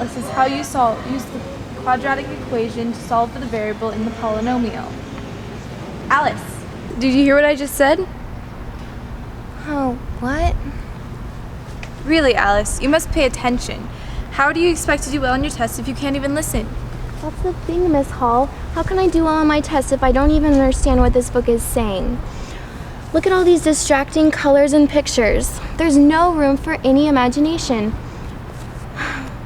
Alice, is how you use the quadratic equation to solve for the variable in the polynomial. Alice, did you hear what I just said? Oh, what? Really, Alice, you must pay attention. How do you expect to do well on your test if you can't even listen? That's the thing, Miss Hall. How can I do well on my test if I don't even understand what this book is saying? Look at all these distracting colors and pictures. There's no room for any imagination.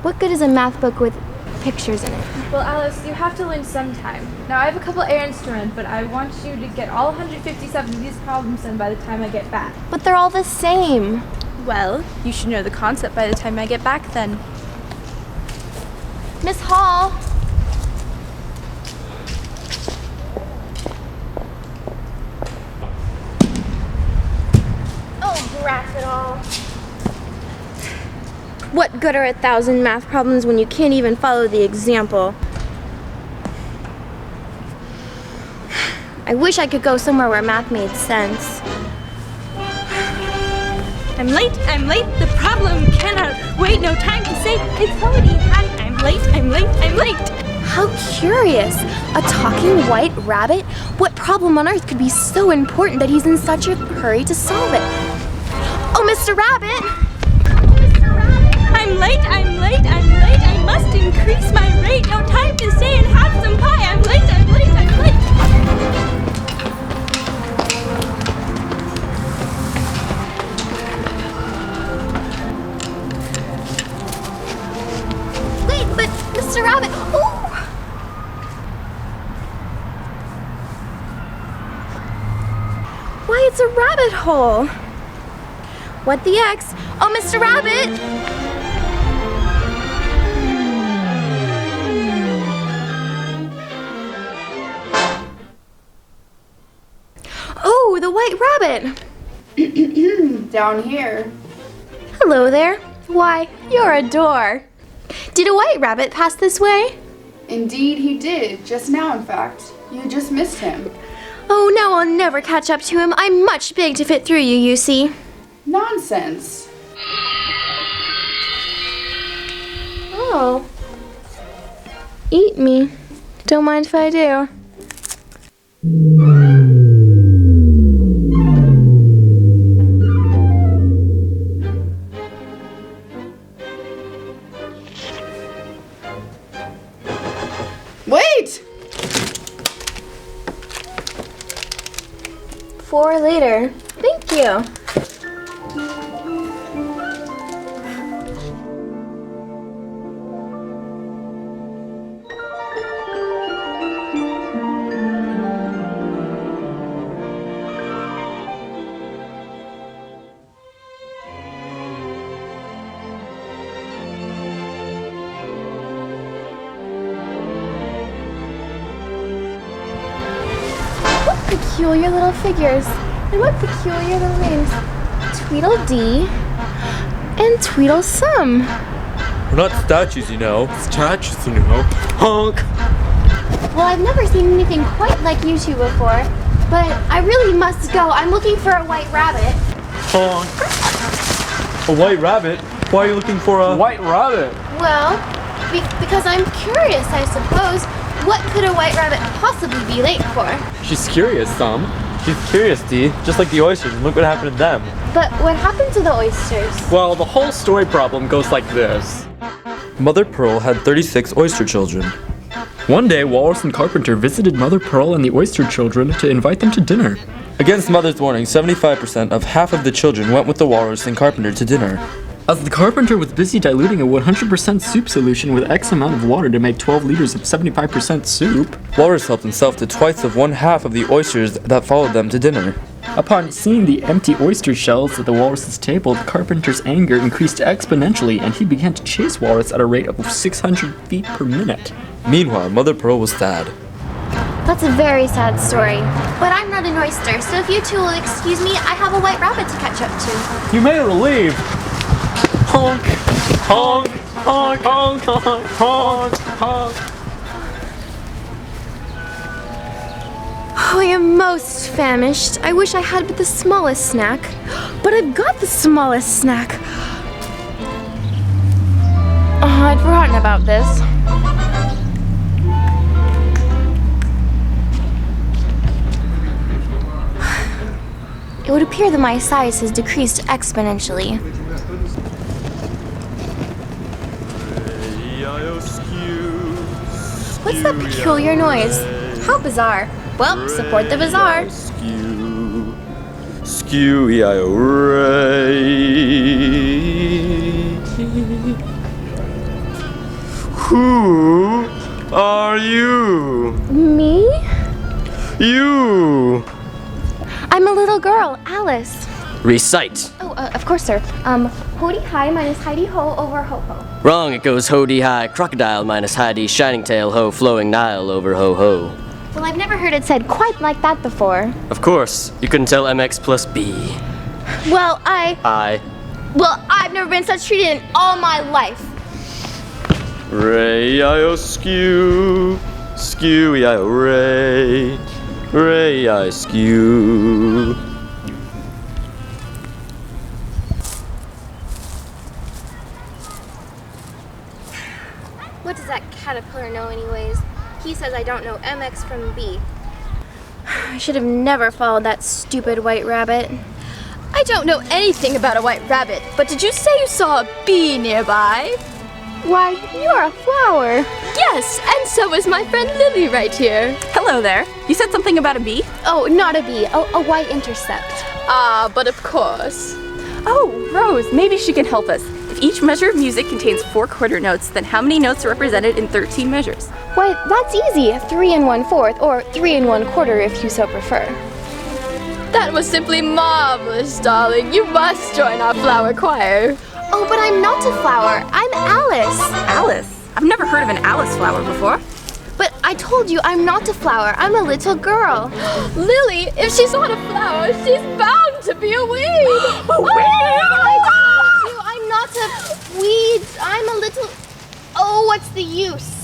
What good is a math book with pictures in it? Well, Alice, you have to learn sometime. Now, I have a couple errands to run, but I want you to get all 157 of these problems done by the time I get back. But they're all the same. Well, you should know the concept by the time I get back then. Miss Hall! Oh, brat it all. What good are 1,000 math problems when you can't even follow the example? I wish I could go somewhere where math made sense. I'm late, the problem cannot wait, no time to say, it's already high, I'm late. How curious! A talking white rabbit? What problem on earth could be so important that he's in such a hurry to solve it? Oh, Mr. Rabbit! I'm late, I must increase my rate, no time to stay and have some pie, I'm late. Wait, but Mr. Rabbit, oh! Why, it's a rabbit hole. What the X? Oh, Mr. Rabbit! Oh, the white rabbit! Down here. Hello there. Why, you're a door. Did a white rabbit pass this way? Indeed he did, just now in fact. You just missed him. Oh, now I'll never catch up to him. I'm much big to fit through you, you see. Nonsense. Oh. Eat me. Don't mind if I do. Wait! 4 later. Thank you. Peculiar little figures, and what peculiar little names. Tweedledee and Tweedlesum. We're not statues, you know. Statues, you know. Honk! Well, I've never seen anything quite like you two before, but I really must go. I'm looking for a white rabbit. Honk! A white rabbit? Why are you looking for a white rabbit? Well, because I'm curious, I suppose. What could a white rabbit possibly be late for? She's curious, Tom. She's curious, Dee. Just like the oysters, and look what happened to them. But what happened to the oysters? Well, the whole story problem goes like this. Mother Pearl had 36 oyster children. One day, Walrus and Carpenter visited Mother Pearl and the oyster children to invite them to dinner. Against Mother's warning, 75% of half of the children went with the Walrus and Carpenter to dinner. As the Carpenter was busy diluting a 100% soup solution with X amount of water to make 12 liters of 75% soup, Walrus helped himself to twice of 1/2 of the oysters that followed them to dinner. Upon seeing the empty oyster shells at the Walrus's table, the Carpenter's anger increased exponentially and he began to chase Walrus at a rate of 600 feet per minute. Meanwhile, Mother Pearl was sad. That's a very sad story. But I'm not an oyster, so if you two will excuse me, I have a white rabbit to catch up to. You made her leave! Honk! Honk! Honk! Honk! Honk! Honk! Honk! Oh, I am most famished. I wish I had but the smallest snack. But I've got the smallest snack. I'd forgotten about this. It would appear that my size has decreased exponentially. What's that peculiar noise? How bizarre. Well, support the bazaar. Skew, E-I-O-Ray. Who are you? Me? You. I'm a little girl, Alice. Recite. Oh, of course, sir. Hody hi minus Heidi ho over ho ho. Wrong, it goes ho-dee high, crocodile minus Heidi, shining tail ho, flowing Nile over ho ho. Well, I've never heard it said quite like that before. Of course, you couldn't tell MX plus B. Well, Well, I've never been such treated in all my life. Ray, I-O, skew. Skew, E-I-O, ray. Ray, I skew. What does that caterpillar know anyways? He says I don't know MX from B. I should have never followed that stupid white rabbit. I don't know anything about a white rabbit, but did you say you saw a bee nearby? Why, you're a flower. Yes, and so is my friend Lily right here. Hello there. You said something about a bee? Oh, not a bee, a white intercept. Ah, but of course. Oh, Rose, maybe she can help us. If each measure of music contains 4 quarter notes, then how many notes are represented in 13 measures? Why, that's easy. 3 1/4, or 3 1/4 if you so prefer. That was simply marvelous, darling. You must join our flower choir. Oh, but I'm not a flower. I'm Alice. Alice? I've never heard of an Alice flower before. But I told you I'm not a flower. I'm a little girl. Lily, if she's not a flower, she's bound to be a weed. A I told you I'm not a weed. I'm a little... Oh, what's the use?